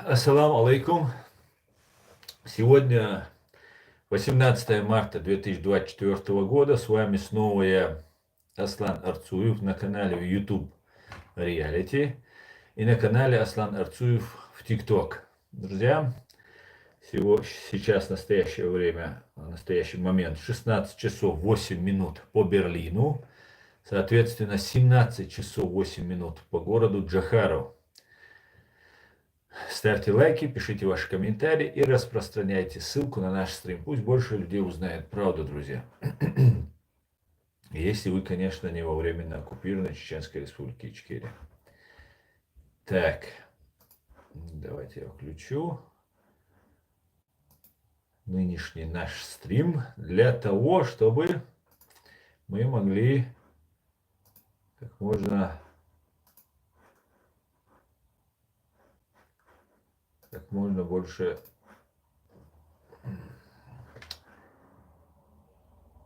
Ассаламу алейкум. Сегодня 18 марта 2024 года. С вами снова я, Аслан Арцуев, на канале YouTube Reality и на канале Аслан Арцуев в TikTok. Друзья, сейчас настоящее время, настоящий момент 16 часов 8 минут по Берлину, соответственно 17 часов 8 минут по городу Джохару. Ставьте лайки, пишите ваши комментарии и распространяйте ссылку на наш стрим. Пусть больше людей узнает правду, друзья. Если вы, конечно, не во временно оккупированной Чеченской Республики Ичкерия. Так, давайте я включу нынешний наш стрим для того, чтобы мы могли как можно больше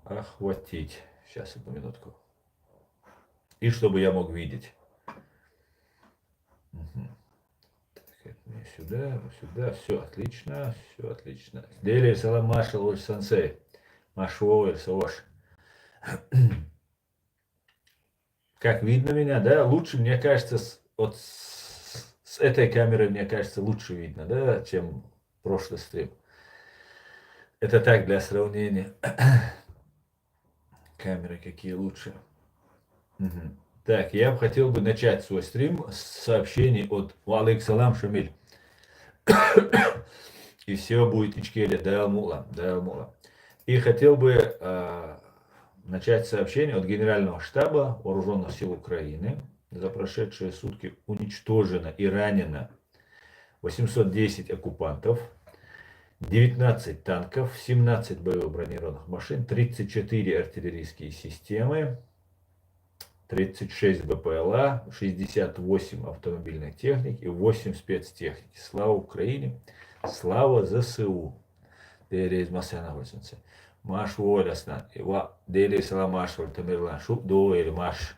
охватить. Сейчас, одну минутку. И чтобы я мог видеть. Так, это мне сюда, сюда. Все отлично, все отлично. Дели салам машал ваш сансей. Машуовер савош. Как видно меня, да? Лучше, мне кажется, с этой камерой, мне кажется, лучше видно, да, чем прошлый стрим. Это так, для сравнения. Камеры какие лучше. Так, я бы хотел бы начать свой стрим с сообщений от Валейк Салам Шамиль. И все будет Ичкерия, Даялмула. И хотел бы начать сообщение от Генерального штаба Вооруженных сил Украины. За прошедшие сутки уничтожено и ранено 810 оккупантов, 19 танков, 17 боевых бронированных машин, 34 артиллерийские системы, 36 БПЛА, 68 автомобильной техники и 8 спецтехники. Слава Украине, слава ЗСУ. Дерез Масяна Вольсенце. Маш Волясна. Дерез Ламаш Вольтамирлан. Шуб Доэль Маш.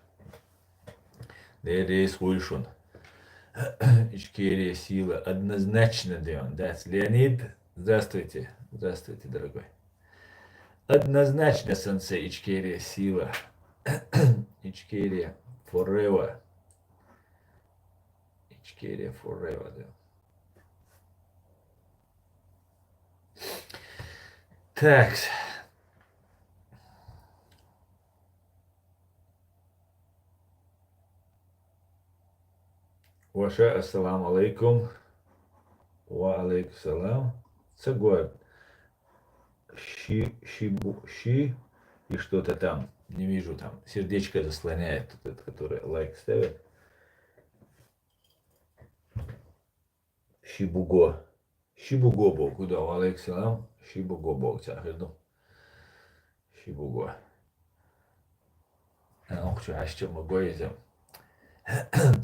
Дерез Вульшун. Ичкерия сила. Однозначно, Дион. Леонид. Здравствуйте. Здравствуйте, дорогой. Однозначно, сенсей, Ичкерия сила. Ичкерия forever. Ичкерия forever, да. Так. Ваша ассаламу алейкум. Ва алейкум салам. Цагой. Щи и что-то там. Не вижу там. Сердечко заслоняет, этот, который лайк ставит. Шибуго. Шибуго был. Куда? Ва алейкум салам. Шибуго был. Шибуго.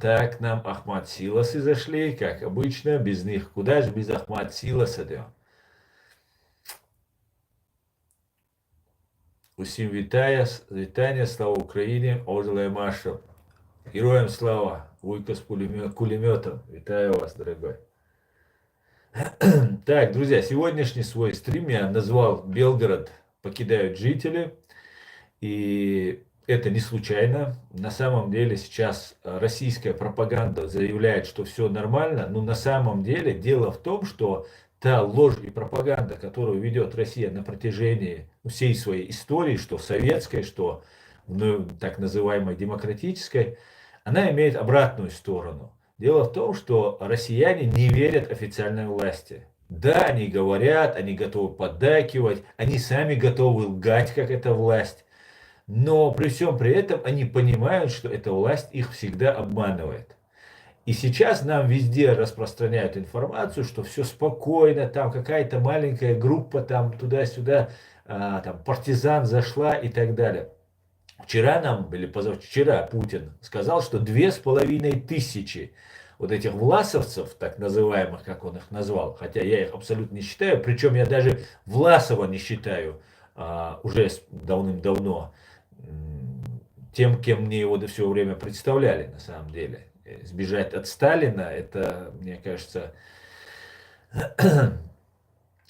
Так, нам Ахмад Силасы зашли, как обычно, без них. Куда же без Ахмад Силаса, да? Усім вітання, слава Україні, ожелая Маша. Героям слава, Вуйка с пулеметом. Витаю вас, дорогой. Так, друзья, сегодняшний свой стрим я назвал «Белгород покидают жители». И это не случайно. На самом деле сейчас российская пропаганда заявляет, что все нормально. Но на самом деле дело в том, что та ложь и пропаганда, которую ведет Россия на протяжении всей своей истории, что советской, что так называемой демократической, она имеет обратную сторону. Дело в том, что россияне не верят официальной власти. Да, они говорят, они готовы поддакивать, они сами готовы лгать, как эта власть. Но при всем при этом они понимают, что эта власть их всегда обманывает. И сейчас нам везде распространяют информацию, что все спокойно, там какая-то маленькая группа там туда-сюда, там партизан зашла и так далее. Вчера нам, или позавчера Путин сказал, что 2500 вот этих власовцев, так называемых, как он их назвал, хотя я их абсолютно не считаю, причем я даже Власова не считаю уже давным-давно тем, кем мне его до всего время представляли на самом деле. Сбежать от Сталина, это, мне кажется,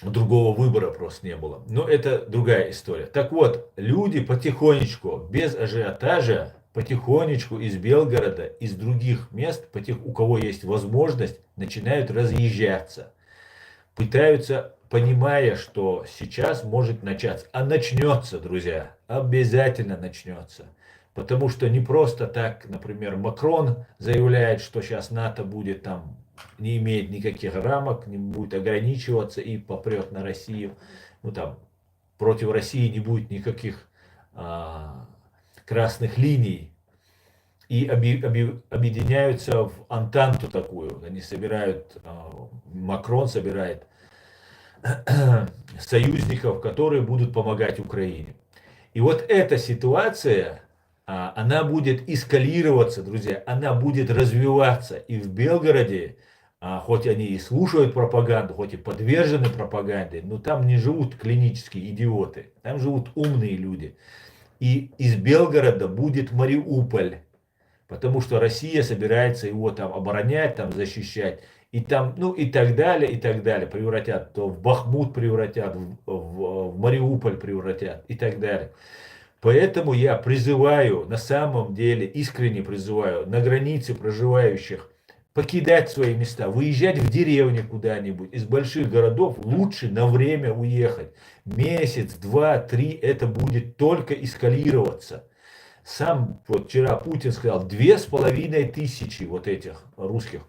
Другого выбора просто не было. Но это другая история. Так вот, люди потихонечку, без ажиотажа, потихонечку из Белгорода, из других мест, у кого есть возможность, начинают разъезжаться. Пытаются, понимая, что сейчас может начаться. А начнется, друзья, обязательно начнется. Потому что не просто так, например, Макрон заявляет, что сейчас НАТО будет там не имеет никаких рамок, не будет ограничиваться и попрет на Россию. Ну там против России не будет никаких красных линий. И объединяются в антанту такую. Они собирают, Макрон собирает союзников, которые будут помогать Украине. И вот эта ситуация, она будет эскалироваться, друзья, она будет развиваться. И в Белгороде, хоть они и слушают пропаганду, хоть и подвержены пропаганде, но там не живут клинические идиоты, там живут умные люди. И из Белгорода будет Мариуполь, потому что Россия собирается его там оборонять, там защищать. И там, ну и так далее, превратят, то в Бахмут превратят, в Мариуполь превратят и так далее. Поэтому я призываю, на самом деле искренне призываю на границе проживающих покидать свои места, выезжать в деревни куда-нибудь. Из больших городов лучше на время уехать. Месяц, два, три, это будет только эскалироваться. Сам вот вчера Путин сказал, 2500 вот этих русских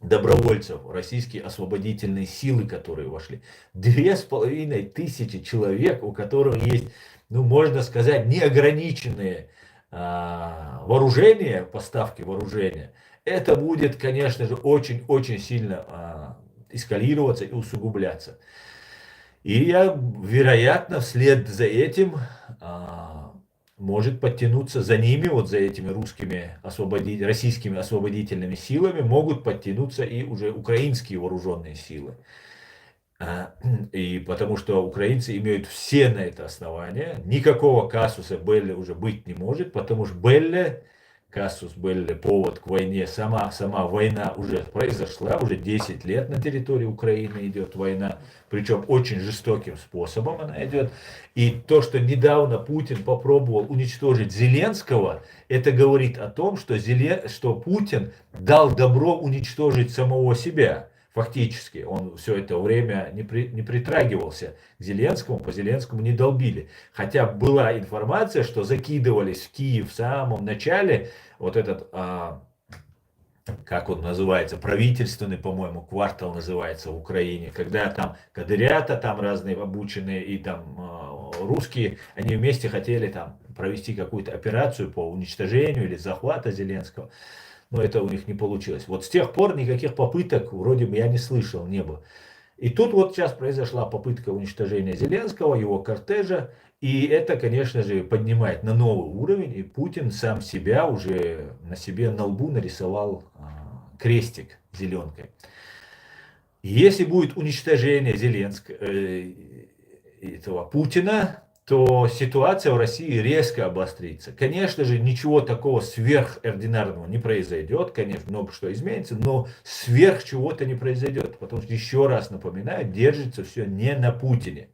добровольцев, российские освободительные силы, которые вошли. 2500 человек, у которых есть, ну, можно сказать, неограниченные вооружения, поставки вооружения. Это будет, конечно же, очень-очень сильно эскалироваться и усугубляться. И я, вероятно, вслед за этим может подтянуться за ними, вот за этими российскими освободительными силами, могут подтянуться и уже украинские вооруженные силы. И потому что украинцы имеют все на это основания. Никакого казуса Белли уже быть не может, потому что казус Белли, повод к войне, сама война уже произошла, уже 10 лет на территории Украины идет война, причем очень жестоким способом она идет. И то, что недавно Путин попробовал уничтожить Зеленского, это говорит о том, что Путин дал добро уничтожить самого себя. Фактически, он все это время не притрагивался к Зеленскому, по Зеленскому не долбили. Хотя была информация, что закидывались в Киев в самом начале, вот этот, как он называется, правительственный, по-моему, квартал называется в Украине, когда там кадырята, там разные обученные и там русские, они вместе хотели там провести какую-то операцию по уничтожению или захвату Зеленского. Но это у них не получилось. Вот с тех пор никаких попыток вроде бы я не слышал, не было. И тут вот сейчас произошла попытка уничтожения Зеленского, его кортежа. И это, конечно же, поднимает на новый уровень. И Путин сам себя уже на лбу нарисовал крестик зеленкой. Если будет уничтожение этого Путина, то ситуация в России резко обострится. Конечно же, ничего такого сверхординарного не произойдет, конечно, много что изменится, но сверх чего-то не произойдет, потому что, еще раз напоминаю, держится все не на Путине,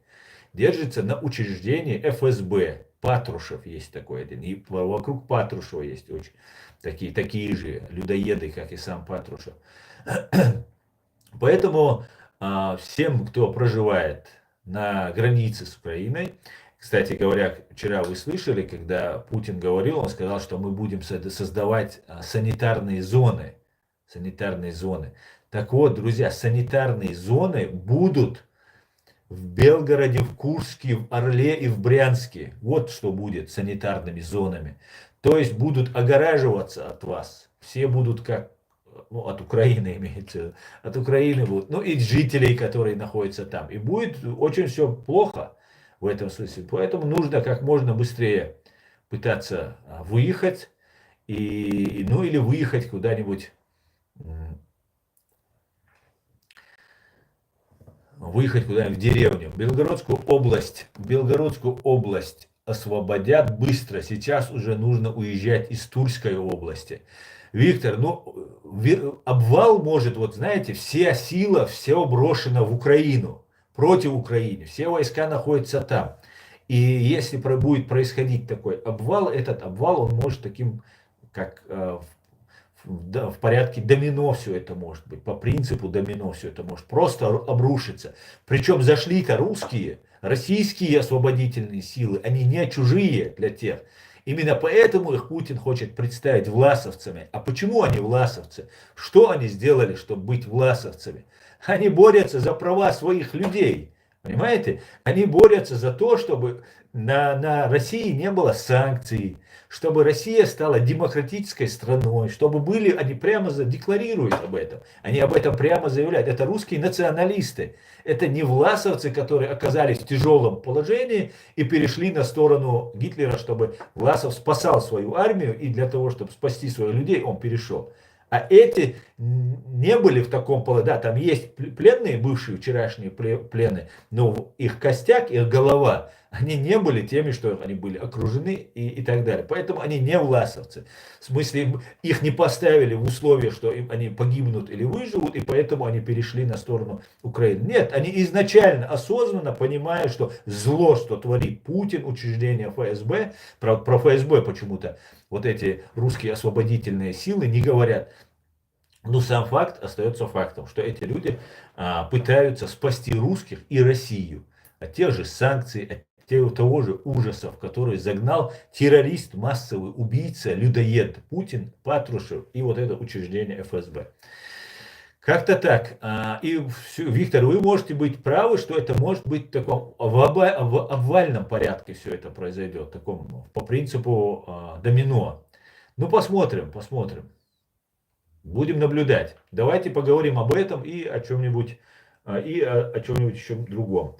держится на учреждении ФСБ. Патрушев есть такой один, и вокруг Патрушева есть очень такие же людоеды, как и сам Патрушев. Поэтому всем, кто проживает на границе с Украиной, кстати говоря, вчера вы слышали, когда Путин говорил, он сказал, что мы будем создавать санитарные зоны. Санитарные зоны. Так вот, друзья, санитарные зоны будут в Белгороде, в Курске, в Орле и в Брянске. Вот что будет санитарными зонами. То есть будут огораживаться от вас. Все будут как, ну, от Украины имеется, от Украины будут, ну и жителей, которые находятся там. И будет очень все плохо в этом смысле. Поэтому нужно как можно быстрее пытаться выехать, ну или выехать куда-нибудь, в деревню. Белгородскую область освободят быстро. Сейчас уже нужно уезжать из Тульской области. Виктор, ну, обвал может, вот знаете, вся сила, все брошено в Украину, против Украины, все войска находятся там. И если будет происходить такой обвал, этот обвал, он может таким, как в порядке домино все это может быть, по принципу домино все это может просто обрушиться. Причем зашли-то русские, российские освободительные силы, они не чужие для тех. Именно поэтому их Путин хочет представить власовцами. А почему они власовцы? Что они сделали, чтобы быть власовцами? Они борются за права своих людей. Понимаете? Они борются за то, чтобы на России не было санкций, чтобы Россия стала демократической страной, чтобы были, они прямо декларируют об этом, они об этом прямо заявляют. Это русские националисты, это не власовцы, которые оказались в тяжелом положении и перешли на сторону Гитлера, чтобы Власов спасал свою армию, и для того, чтобы спасти своих людей, он перешел. А эти не были в таком положении. Да, там есть пленные, бывшие вчерашние пленные, но их костяк, их голова, они не были теми, что они были окружены и так далее. Поэтому они не власовцы. В смысле, их не поставили в условия, что они погибнут или выживут, и поэтому они перешли на сторону Украины. Нет, они изначально осознанно понимают, что зло, что творит Путин, учреждение ФСБ, про ФСБ почему-то вот эти русские освободительные силы не говорят. Но сам факт остается фактом, что эти люди пытаются спасти русских и Россию от тех же санкций, от того же ужасов, который загнал террорист, массовый убийца, людоед Путин, Патрушев и вот это учреждение ФСБ. Как-то так. И, Виктор, вы можете быть правы, что это может быть в таком в обвальном порядке все это произойдет, таком, по принципу домино. Ну, посмотрим, посмотрим. Будем наблюдать. Давайте поговорим об этом и о чем-нибудь еще другом.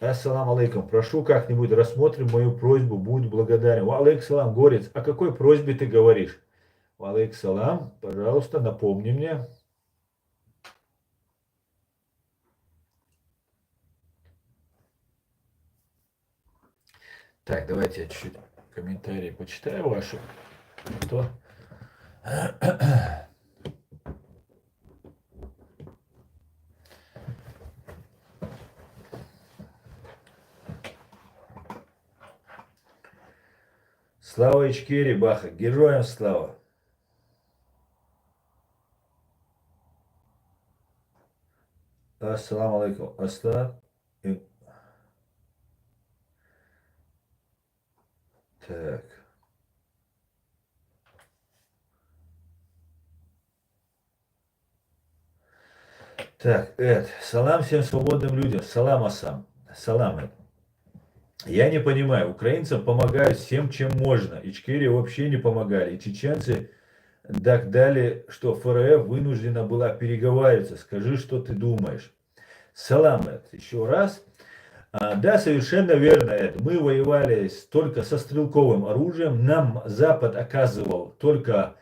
Ассаламу алейкум. Прошу как-нибудь рассмотрим мою просьбу. Будь благодарен. Алейкум салам, Горец. О какой просьбе ты говоришь? Алейкум салам. Пожалуйста, напомни мне. Так, давайте я чуть-чуть комментарии почитаю ваши. Кто? Слава Ичкери, Баха. Героям слава. Ассаламу алейкум. Аслам. Так. Так, Эд. Салам всем свободным людям. Салам Асам. Салам, Эд. Я не понимаю, украинцам помогают всем, чем можно. Ичкерии вообще не помогали. И чеченцы так дали, что ФРФ вынуждена была переговариваться. Скажи, что ты думаешь. Салам, Эд. Еще раз. Да, совершенно верно, Эд. Мы воевали только со стрелковым оружием. Нам Запад оказывал только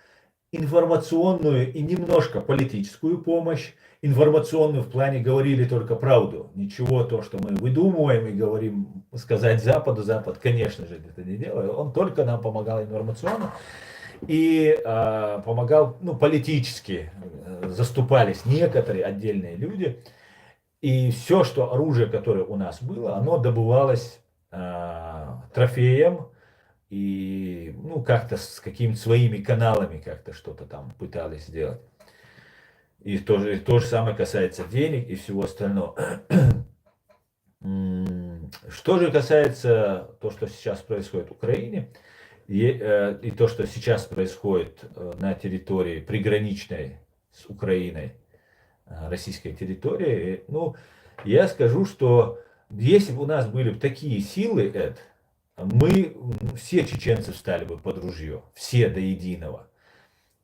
информационную и немножко политическую помощь. Информационную в плане говорили только правду. Ничего то, что мы выдумываем и говорим, сказать Западу, Запад, конечно же, это не делает. Он только нам помогал информационно и помогал, ну, политически. Заступались некоторые отдельные люди. И все, что оружие, которое у нас было, оно добывалось трофеем, и ну как-то с какими-то своими каналами как-то что-то там пытались сделать. И то же самое касается денег и всего остального. Что же касается то, что сейчас происходит в Украине, и то, что сейчас происходит на территории приграничной с Украиной, российской территории, ну, я скажу, что если бы у нас были бы такие силы, Эд, мы, все чеченцы встали бы под ружье, все до единого.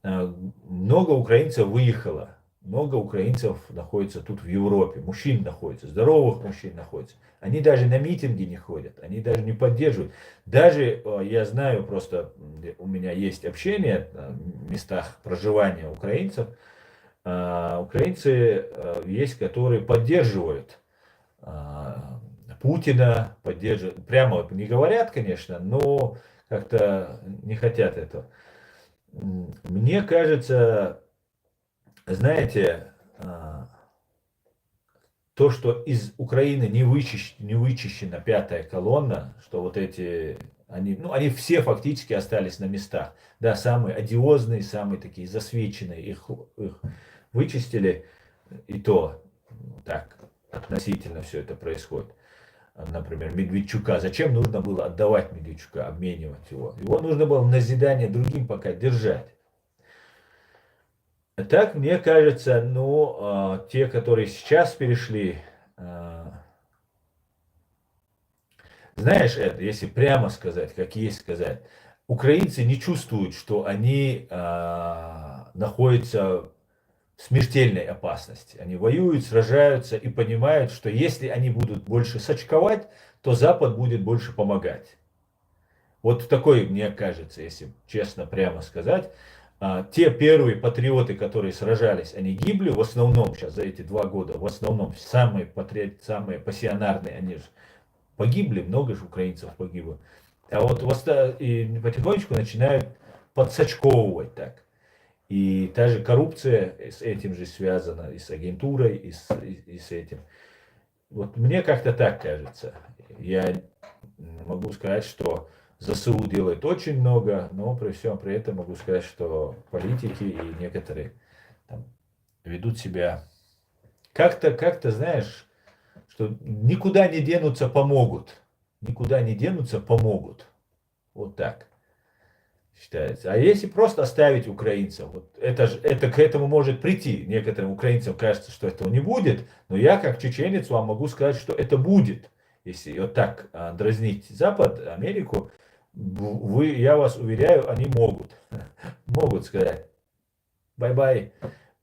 Много украинцев выехало, много украинцев находится тут в Европе, мужчин находится, здоровых мужчин находится. Они даже на митинги не ходят, они даже не поддерживают. Даже я знаю, просто у меня есть общение в местах проживания украинцев, украинцы есть, которые поддерживают Путина, поддерживают, прямо не говорят, конечно, но как-то не хотят этого. Мне кажется, знаете, то, что из Украины не вычищена пятая колонна, что вот эти, они, ну, они все фактически остались на местах. Да, самые одиозные, самые такие засвеченные, их вычистили, и то так относительно все это происходит. Например, Медведчука. Зачем нужно было отдавать Медведчука, обменивать его? Его нужно было в назидание другим пока держать. Так, мне кажется, ну, те, которые сейчас перешли, а, знаешь, это, если прямо сказать, как есть сказать, украинцы не чувствуют, что они находятся в смертельной опасности. Они воюют, сражаются и понимают, что если они будут больше сочковать, то Запад будет больше помогать. Вот такой, мне кажется, если честно прямо сказать, те первые патриоты, которые сражались, они гибли, в основном сейчас за эти 2 года, в основном самые пассионарные, они же погибли, много же украинцев погибло. А вот и потихонечку начинают подсачковывать так. И та же коррупция с этим же связана, и с агентурой, и с этим. Вот мне как-то так кажется. Я могу сказать, что ЗСУ делает очень много, но при всем при этом могу сказать, что политики и некоторые там, ведут себя как-то, знаешь, что никуда не денутся, помогут. Никуда не денутся, помогут. Вот так считается. А если просто оставить украинцев, вот это к этому может прийти. Некоторым украинцам кажется, что этого не будет, но я как чеченец вам могу сказать, что это будет. Если вот так дразнить Запад, Америку, я вас уверяю, они могут. Могут сказать бай-бай.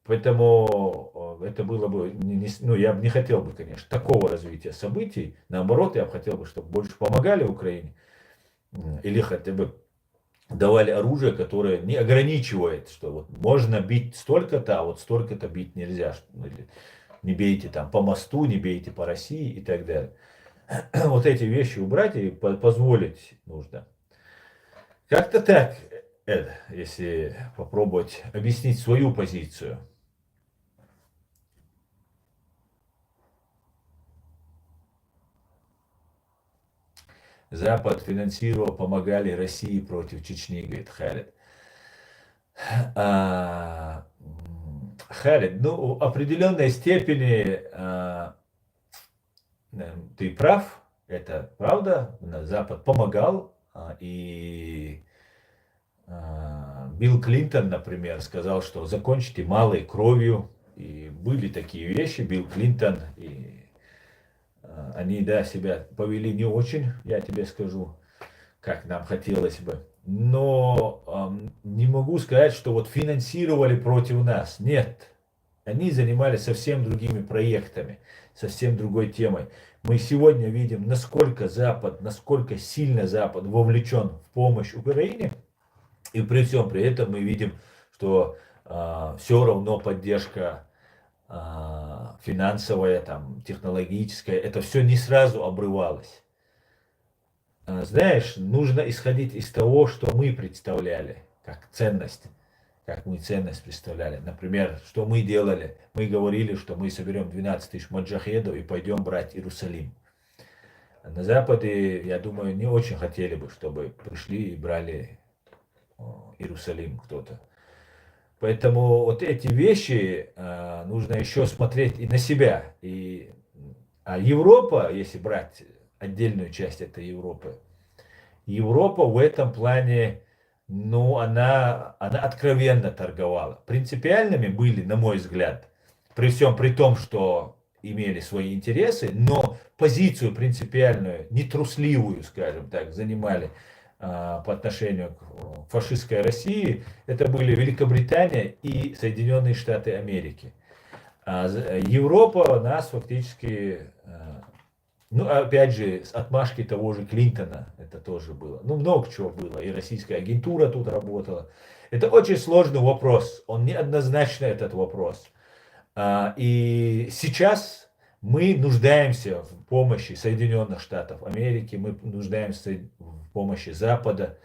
Поэтому это было бы, ну я бы не хотел бы, конечно, такого развития событий. Наоборот, я бы хотел бы, чтобы больше помогали Украине. Или хотя бы давали оружие, которое не ограничивает, что вот можно бить столько-то, а вот столько-то бить нельзя. Или не бейте там по мосту, не бейте по России и так далее. Вот эти вещи убрать и позволить нужно. Как-то так, если попробовать объяснить свою позицию. Запад финансировал, помогали России против Чечни, говорит Халид. А, Халид, ну, в определенной степени ты прав, это правда, Запад помогал, и Билл Клинтон, например, сказал, что закончите малой кровью, и были такие вещи, Билл Клинтон, и они, да, себя повели не очень, я тебе скажу, как нам хотелось бы. Но не могу сказать, что вот финансировали против нас. Нет. Они занимались совсем другими проектами, совсем другой темой. Мы сегодня видим, насколько Запад, насколько сильно Запад вовлечен в помощь Украине. И при всем при этом мы видим, что все равно поддержка финансовая, там, технологическая, это все не сразу обрывалось. Знаешь, нужно исходить из того, что мы представляли как ценность, как мы ценность представляли. Например, что мы делали? Мы говорили, что мы соберем 12 тысяч маджахедов и пойдем брать Иерусалим. На Западе, я думаю, не очень хотели бы, чтобы пришли и брали Иерусалим кто-то. Поэтому вот эти вещи нужно еще смотреть и на себя. А Европа, если брать отдельную часть этой Европы, Европа в этом плане, ну, она откровенно торговала. Принципиальными были, на мой взгляд, при всем при том, что имели свои интересы, но позицию принципиальную, нетрусливую, скажем так, занимали по отношению к фашистской России, это были Великобритания и Соединенные Штаты Америки. А Европа нас фактически, ну, опять же, с отмашки того же Клинтона это тоже было. Ну, много чего было. И российская агентура тут работала. Это очень сложный вопрос. Он неоднозначный, этот вопрос. И сейчас мы нуждаемся в помощи Соединенных Штатов Америки, мы нуждаемся в помощи Запада.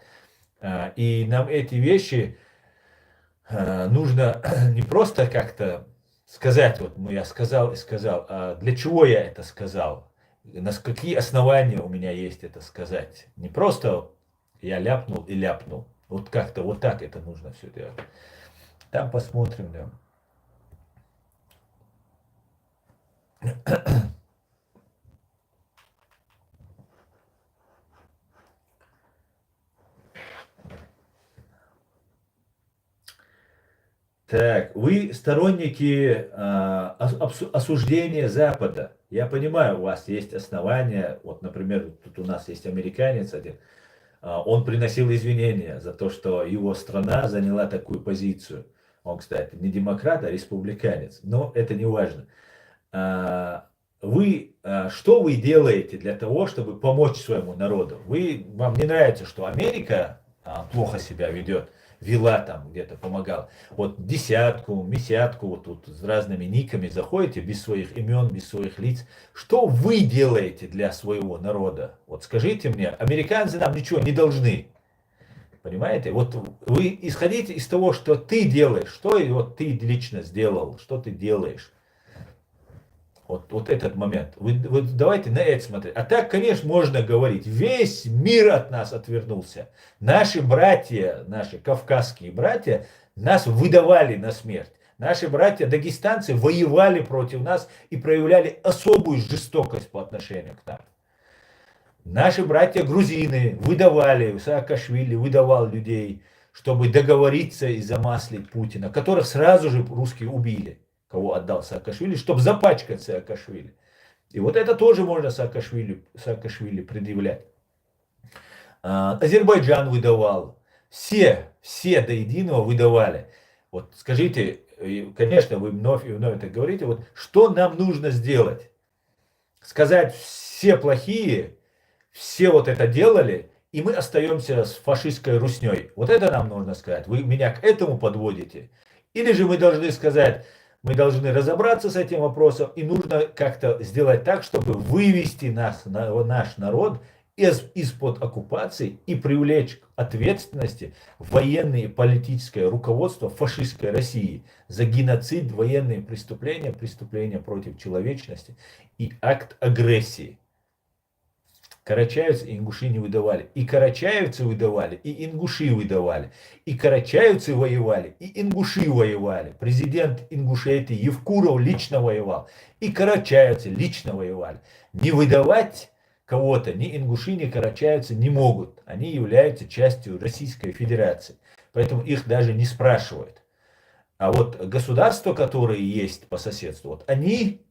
И нам эти вещи нужно не просто как-то сказать, вот я сказал и сказал, а для чего я это сказал, на какие основания у меня есть это сказать. Не просто я ляпнул и ляпнул. Вот как-то вот так это нужно все делать. Там посмотрим, да. Так, вы сторонники осуждения Запада. Я понимаю, у вас есть основания. Вот, например, тут у нас есть американец один. Он приносил извинения за то, что его страна заняла такую позицию. Он, кстати, не демократ, а республиканец. Но это не важно. Что вы делаете для того, чтобы помочь своему народу? Вам не нравится, что Америка плохо себя вела там где-то, помогала. Вот десятку, месятку, вот тут с разными никами заходите, без своих имен, без своих лиц. Что вы делаете для своего народа? Вот скажите мне, американцы нам ничего не должны. Понимаете? Вот вы исходите из того, что ты делаешь, что вот ты лично сделал, что ты делаешь. Вот этот момент. Вот давайте на это смотреть. А так, конечно, можно говорить, весь мир от нас отвернулся. Наши братья, наши кавказские братья, нас выдавали на смерть. Наши братья дагестанцы воевали против нас и проявляли особую жестокость по отношению к нам. Наши братья грузины выдавали, Саакашвили выдавал людей, чтобы договориться и замаслить Путина, которых сразу же русские убили, кого отдал Саакашвили, чтобы запачкать Саакашвили. И вот это тоже можно Саакашвили предъявлять. Азербайджан выдавал. Все до единого выдавали. Вот скажите, конечно, вы вновь и вновь это говорите, вот что нам нужно сделать? Сказать, все плохие, все вот это делали, и мы остаемся с фашистской русней. Вот это нам нужно сказать. Вы меня к этому подводите? Или же мы должны сказать, мы должны разобраться с этим вопросом, и нужно как-то сделать так, чтобы вывести наш народ из-под оккупации и привлечь к ответственности военное и политическое руководство фашистской России за геноцид, военные преступления, преступления против человечности и акт агрессии. Карачаевцы и ингуши не выдавали. И карачаевцы выдавали, и ингуши выдавали. И карачаевцы воевали, и ингуши воевали. Президент Ингушетии Евкуров лично воевал. И карачаевцы лично воевали. Не выдавать кого-то ни ингуши, ни карачаевцы не могут. Они являются частью Российской Федерации. Поэтому их даже не спрашивают. А вот государства, которые есть по соседству, вот они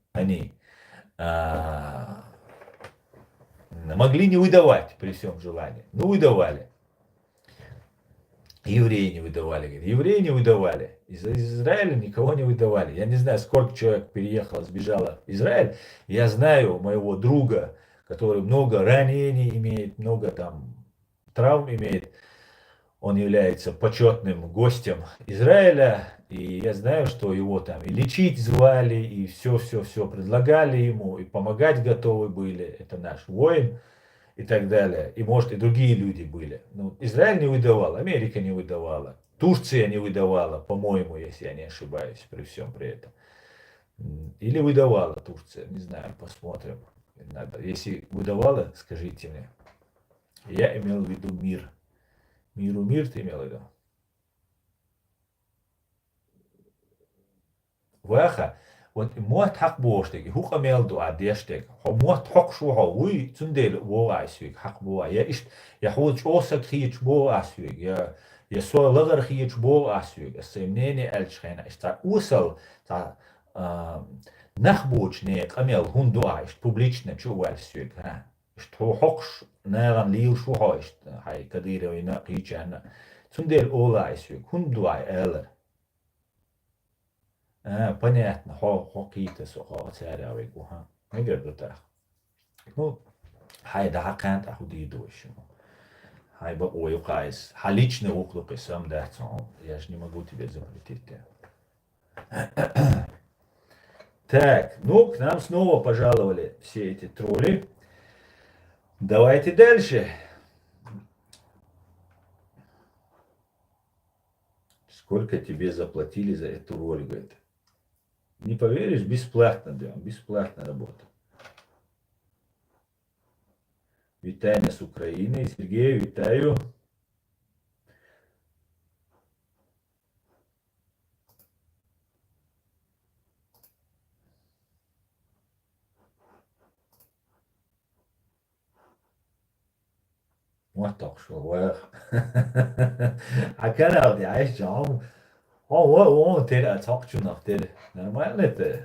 могли не выдавать при всем желании. Ну, выдавали. Евреи не выдавали. Говорит, евреи не выдавали. Из Израиля никого не выдавали. Я не знаю, сколько человек переехало, сбежало в Израиль. Я знаю моего друга, который много ранений имеет, много там травм имеет. Он является почетным гостем Израиля. И я знаю, что его там и лечить звали, и все предлагали ему, и помогать готовы были. Это наш воин и так далее. И может и другие люди были. Но Израиль не выдавал, Америка не выдавала. Турция не выдавала, по-моему, если я не ошибаюсь, при всем при этом. Или выдавала Турция, не знаю, посмотрим. Надо. Если выдавала, скажите мне. Я имел в виду мир. Мир ты имел в виду? Ваха, вот мот хак боштеги, хука мелду адештег, хо мот хок шуха, уй цундел бо асвиг, хак бо, я хуч осак хич бо асвиг, я со лагар хич бо асвиг, сэмнэни элчхэна, иста усал, та нахбоч не камел хунду аишт, публично чувал свиг, что хокш нэран лил шуха ишт, хай кадира вина хичана, цундел ола асвиг, хунду ай элэр. Понятно, какие-то царя ага. Не говорю так. Ну, хай да хакант ахуди дощу. Хай ба ой кайс. Халичный уклук и сам да. Я же не могу тебе запретить. Так, ну, к нам снова пожаловали все эти тролли. Давайте дальше. Сколько тебе заплатили за эту роль, говорит. Не поверишь, бесплатно, да, бесплатно работа. Вітання з України. Сергію, вітаю. What شو Hakikaten ya işte o tere çok çunak tere. Нормально это?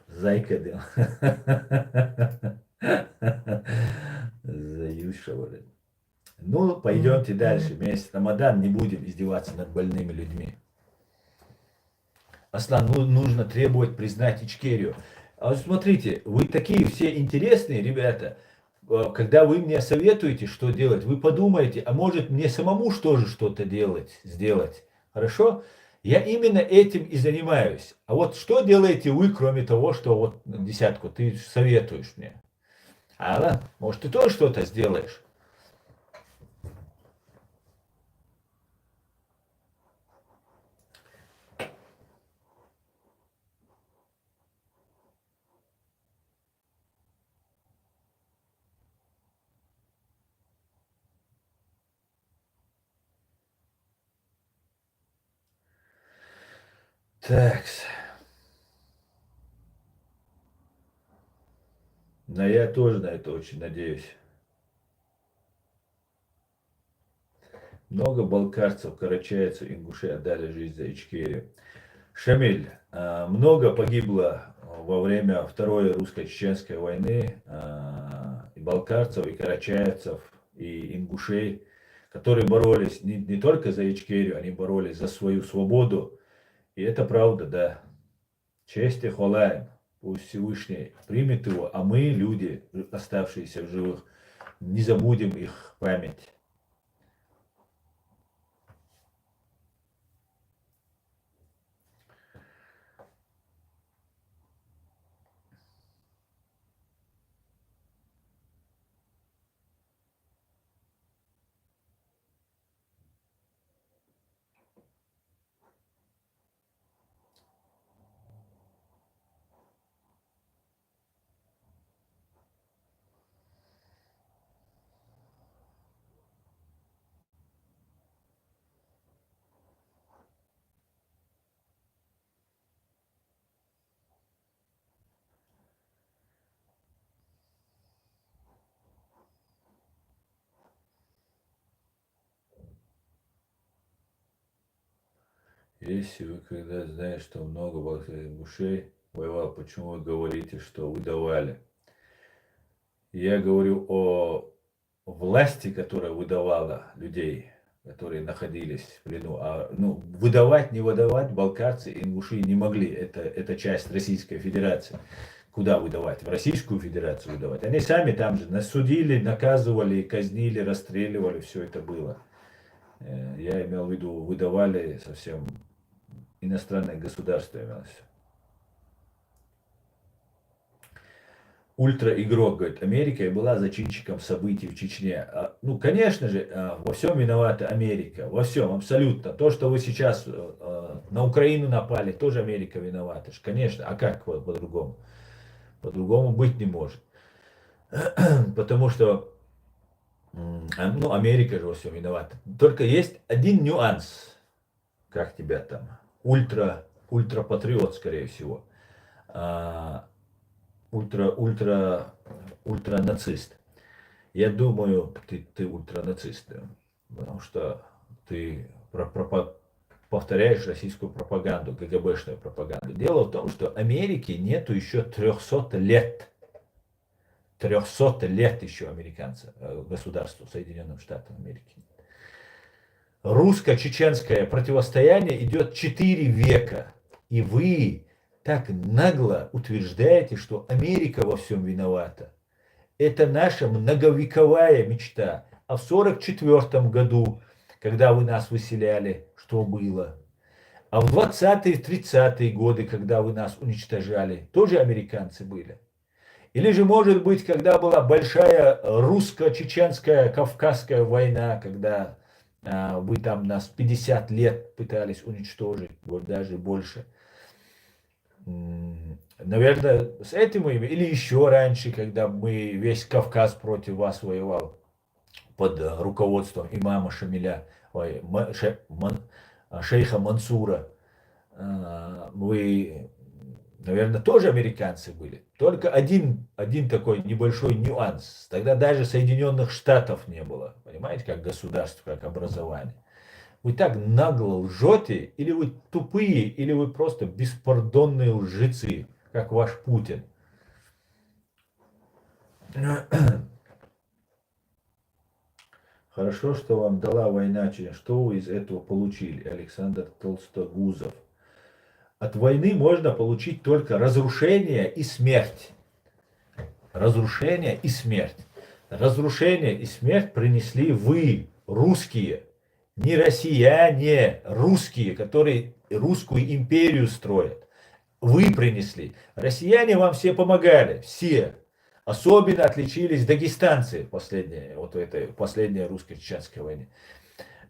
Зайка дел. Заюша, говорит. Ну, пойдемте дальше. Месяц Рамадан, не будем издеваться над больными людьми. Аслан, ну, нужно требовать признать Ичкерию. А вот смотрите, вы такие все интересные, ребята. Когда вы мне советуете, что делать, вы подумаете, а может мне самому что же что-то сделать. Хорошо? Я именно этим и занимаюсь. А вот что делаете вы, кроме того, что вот десятку ты советуешь мне? А, может ты тоже что-то сделаешь? Так. Но я тоже на это очень надеюсь. Много балкарцев, карачаевцев, ингушей отдали жизнь за Ичкерию. Шамиль, много погибло во время Второй русско-чеченской войны и балкарцев, и карачаевцев, и ингушей, которые боролись не только за Ичкерию, они боролись за свою свободу. И это правда, да. Честь и хвала им. Пусть Всевышний примет его, а мы, люди, оставшиеся в живых, не забудем их память. Если вы когда знаете, что много ингушей воевал, почему вы говорите, что выдавали? Я говорю о власти, которая выдавала людей, которые находились в плену. Выдавать, не выдавать балкарцы и ингуши не могли. Это часть Российской Федерации. Куда выдавать? В Российскую Федерацию выдавать. Они сами там же насудили, наказывали, казнили, расстреливали. Все это было. Я имел в виду, выдавали совсем иностранное государство имелось. Ультра-игрок, говорит, Америка была зачинщиком событий в Чечне. Ну, конечно же, во всем виновата Америка. Во всем, абсолютно. То, что вы сейчас на Украину напали, тоже Америка виновата. Конечно, а как по-другому? По-другому быть не может. Потому что, ну, Америка же во всем виновата. Только есть один нюанс. Как тебя там? Ультра-патриот, скорее всего. Ультра-нацист. Я думаю, ты ультранацист, да? Потому что ты повторяешь российскую пропаганду, КГБшную пропаганду. Дело в том, что Америки нету еще 300 лет. 300 лет еще американцев, государству Соединенным Штатам Америки. Русско-чеченское противостояние идет 4 века. И вы так нагло утверждаете, что Америка во всем виновата. Это наша многовековая мечта. А в 1944 году, когда вы нас выселяли, что было? А в 20-е, 30-е годы, когда вы нас уничтожали, тоже американцы были. Или же, может быть, когда была большая русско-чеченская, кавказская война, когда вы там нас 50 лет пытались уничтожить, вот даже больше. Наверное, с этим или еще раньше, когда мы весь Кавказ против вас воевал под руководством имама Шамиля, ой, шейха Мансура. Вы, наверное, тоже американцы были. Только один такой небольшой нюанс. Тогда даже Соединенных Штатов не было. Понимаете, как государство, как образование. Вы так нагло лжете, или вы тупые, или вы просто беспардонные лжецы, как ваш Путин. Хорошо, что вам дала война, что вы из этого получили, Александр Толстогузов. От войны можно получить только разрушение и смерть. Разрушение и смерть. Разрушение и смерть принесли вы, русские. Не россияне, русские, которые русскую империю строят. Вы принесли. Россияне вам все помогали, все. Особенно отличились дагестанцы последние, вот в этой последней русско-чеченской войне.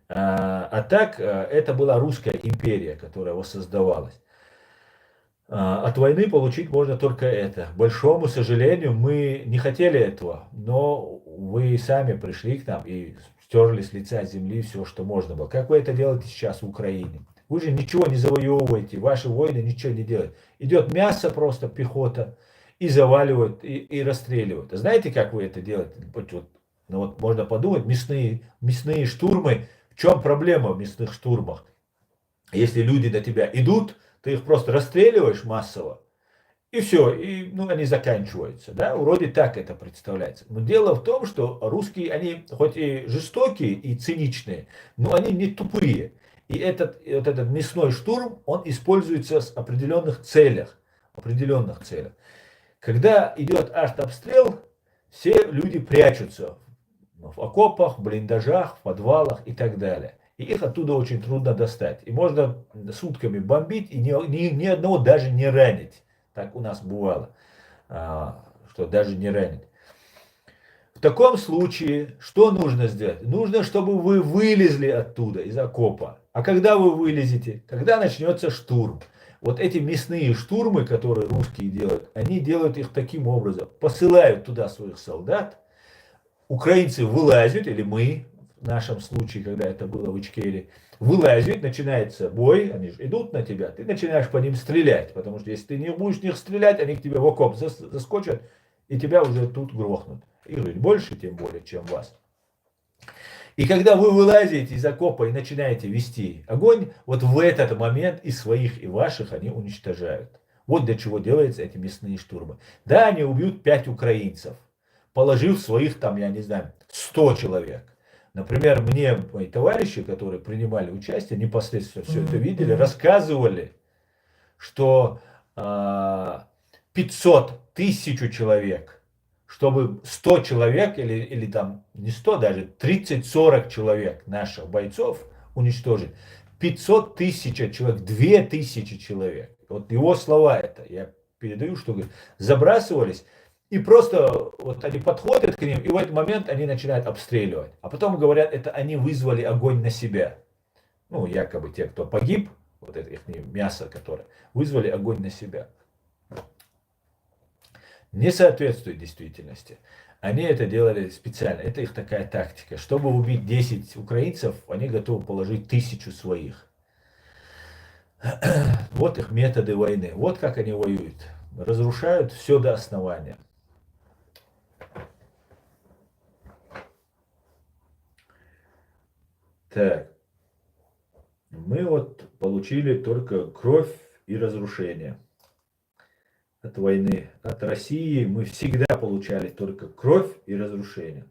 А так, это была русская империя, которая воссоздавалась. От войны получить можно только это. К большому сожалению, мы не хотели этого, но вы сами пришли к нам и стерли с лица земли все, что можно было. Как вы это делаете сейчас в Украине? Вы же ничего не завоевываете, ваши войны ничего не делают. Идет мясо просто, пехота, и заваливают, и расстреливают. А знаете, как вы это делаете? Ну вот можно подумать, мясные штурмы. В чем проблема в мясных штурмах? Если люди на тебя идут, ты их просто расстреливаешь массово, и все, и ну, они заканчиваются. Да? Вроде так это представляется. Но дело в том, что русские, они хоть и жестокие и циничные, но они не тупые. И этот мясной штурм, он используется в определенных целях. Определенных целях. Когда идет артобстрел, все люди прячутся в окопах, в блиндажах, в подвалах и так далее. И их оттуда очень трудно достать. И можно сутками бомбить и ни одного даже не ранить. Так у нас бывало, что даже не ранить. В таком случае, что нужно сделать? Нужно, чтобы вы вылезли оттуда, из окопа. А когда вы вылезете? Когда начнется штурм. Вот эти мясные штурмы, которые русские делают, они делают их таким образом. Посылают туда своих солдат, украинцы вылазят, или мы, в нашем случае, когда это было в Ичкерии, вылазят, начинается бой, они же идут на тебя, ты начинаешь по ним стрелять, потому что если ты не будешь в них стрелять, они к тебе в окоп заскочат, и тебя уже тут грохнут. И больше, тем более, чем вас. И когда вы вылазите из окопа и начинаете вести огонь, вот в этот момент и своих, и ваших они уничтожают. Вот для чего делаются эти мясные штурмы. Да, они убьют 5 украинцев, положив своих там, я не знаю, 100 человек. Например, мне мои товарищи, которые принимали участие, непосредственно все это видели, рассказывали, что 500 тысяч человек, чтобы 100 человек, или там не 100 даже, 30-40 человек наших бойцов уничтожить, 500 тысяч человек, 2000 человек. Вот его слова это, я передаю, что говорит, забрасывались, и просто вот они подходят к ним, и в этот момент они начинают обстреливать. А потом говорят, это они вызвали огонь на себя. Ну, якобы те, кто погиб, вот это их мясо, которое, вызвали огонь на себя. Не соответствует действительности. Они это делали специально. Это их такая тактика. Чтобы убить 10 украинцев, они готовы положить 1000 своих. Вот их методы войны. Вот как они воюют. Разрушают все до основания. Так. Мы вот получили только кровь и разрушение от войны. От России мы всегда получали только кровь и разрушение.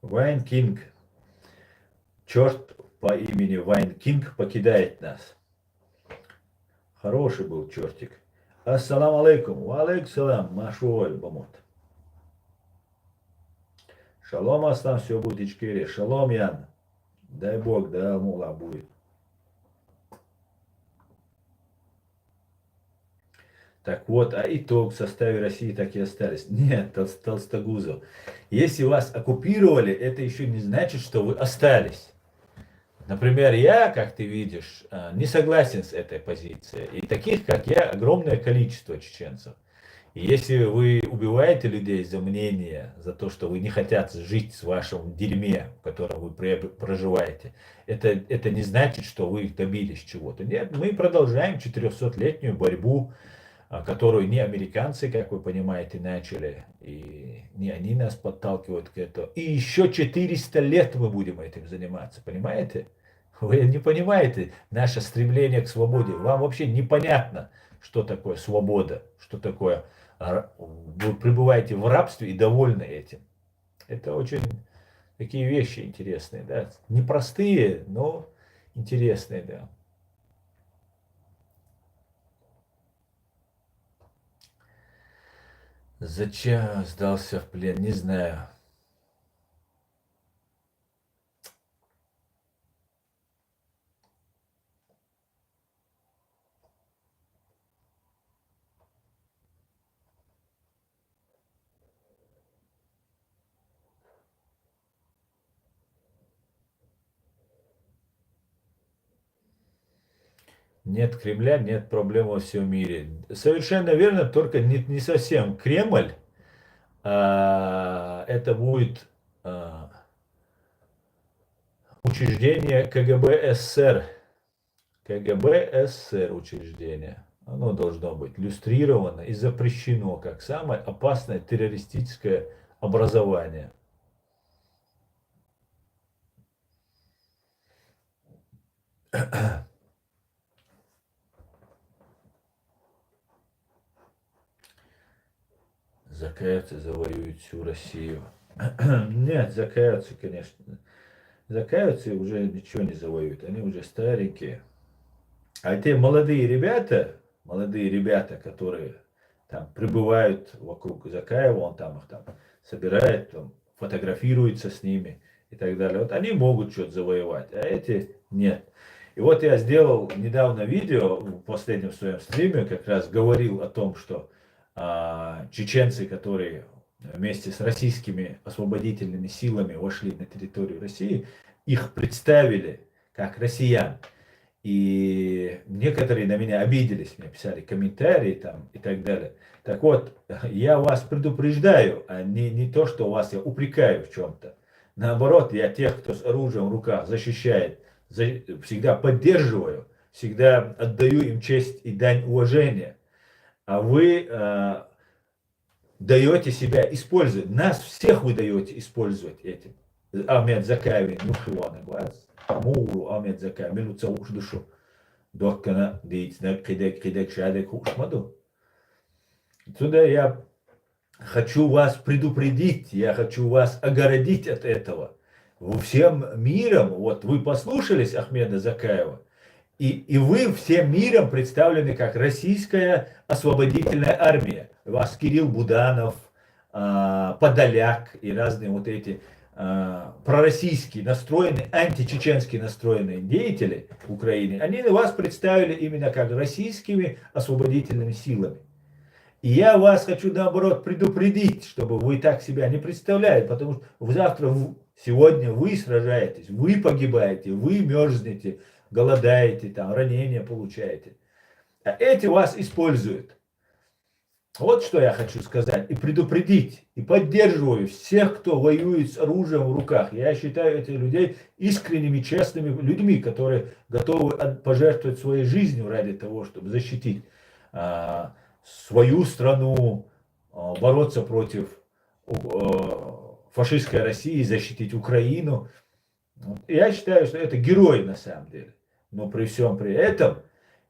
Вайн Кинг. Черт по имени Вайн Кинг покидает нас. Хороший был чертик. Ассаламу алейкум. Ва алейкум салам. Машуаль бамот. Шалом, Аслан, все будет Ичкерия. Шалом, Ян. Дай Бог, да, мула будет. Так вот, а итог в составе России так и остались. Нет, Толстогузов. Если вас оккупировали, это еще не значит, что вы остались. Например, я, как ты видишь, не согласен с этой позицией. И таких, как я, огромное количество чеченцев. И если вы убиваете людей за мнение, за то, что вы не хотят жить в вашем дерьме, в котором вы проживаете, это не значит, что вы добились чего-то. Нет, мы продолжаем 400-летнюю борьбу, которую не американцы, как вы понимаете, начали, и не они нас подталкивают к этому. И еще 400 лет мы будем этим заниматься, понимаете? Вы не понимаете наше стремление к свободе. Вам вообще непонятно, что такое свобода, что такое... Вы пребываете в рабстве и довольны этим. Это очень такие вещи интересные, да. Непростые, но интересные, да. Зачем сдался в плен, не знаю. Нет Кремля, нет проблем во всем мире. Совершенно верно, только не совсем Кремль. Это будет учреждение КГБ СССР. КГБ СССР учреждение. Оно должно быть люстрировано и запрещено как самое опасное террористическое образование. Закаяться завоюют всю Россию. Нет, закаяться, конечно. Закаяться уже ничего не завоюют. Они уже старенькие. А те молодые ребята, которые там прибывают вокруг Закаева, он там их там собирает, там, фотографируется с ними и так далее. Вот они могут что-то завоевать, а эти нет. И вот я сделал недавно видео в последнем своем стриме, как раз говорил о том, что чеченцы, которые вместе с российскими освободительными силами вошли на территорию России, их представили как россиян. И некоторые на меня обиделись, мне писали комментарии там и так далее. Так вот, я вас предупреждаю, а не то, что вас я упрекаю в чем-то. Наоборот, я тех, кто с оружием в руках защищает, всегда поддерживаю, всегда отдаю им честь и дань уважения. А вы даете себя использовать. Нас всех вы даете использовать этим. Ahmet Zakayev nuhivana глаз. Муру Ahmet Zakayev минуца уж душу. Доктана дейцна кидек шадек ушмаду. Туда я хочу вас предупредить, я хочу вас огородить от этого. Всем миром, вот вы послушались Ахмеда Закаева, и вы всем миром представлены как российская освободительная армия. Вас Кирилл Буданов, Подоляк и разные вот эти пророссийские настроенные, античеченские настроенные деятели Украины, они вас представили именно как российскими освободительными силами. И я вас хочу наоборот предупредить, чтобы вы так себя не представляли, потому что завтра, сегодня вы сражаетесь, вы погибаете, вы мерзнете, голодаете, там, ранения получаете. А эти вас используют. Вот что я хочу сказать и предупредить, и поддерживаю всех, кто воюет с оружием в руках. Я считаю этих людей искренними, честными людьми, которые готовы пожертвовать своей жизнью ради того, чтобы защитить свою страну, бороться против фашистской России, защитить Украину. Я считаю, что это герои на самом деле. Но при всем при этом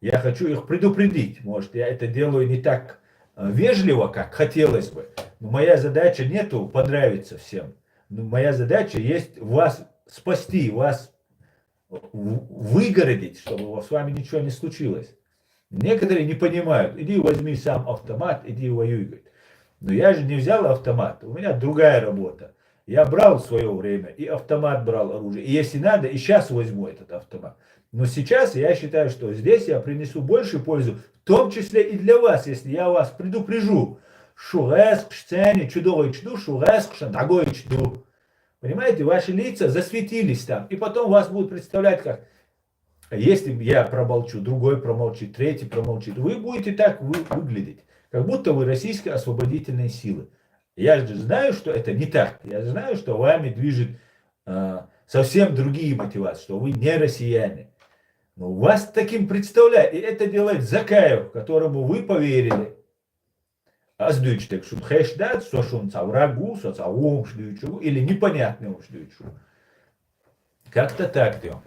я хочу их предупредить. Может, я это делаю не так вежливо, как хотелось бы. Но моя задача нету понравиться всем. Но моя задача есть вас спасти, вас выгородить, чтобы с вами ничего не случилось. Некоторые не понимают. Иди возьми сам автомат, иди воюй. Говорит. Но я же не взял автомат. У меня другая работа. Я брал в свое время и автомат брал оружие. И если надо, и сейчас возьму этот автомат. Но сейчас я считаю, что здесь я принесу больше пользу, в том числе и для вас, если я вас предупрежу. Шуреск, шцене, чудовой чду, шуреск, шандагой чду. Понимаете, ваши лица засветились там. И потом вас будут представлять как... Если я промолчу, другой промолчит, третий промолчит, вы будете так выглядеть, как будто вы российские освободительные силы. Я же знаю, что это не так. Я знаю, что вами движет совсем другие мотивации, что вы не россияне. Но вас таким представляют. И это делает Закаев, которому вы поверили. Аздючтек, что хэшдат, что он врагу, что или непонятный ушдючу. Как-то так делаем.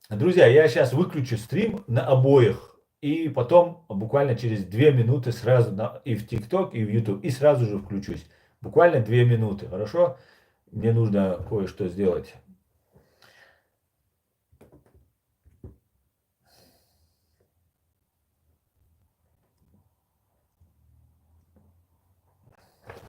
Друзья, я сейчас выключу стрим на обоих. И потом буквально через 2 минуты сразу и в ТикТок, и в YouTube. И сразу же включусь. Буквально 2 минуты, хорошо? Мне нужно кое-что сделать.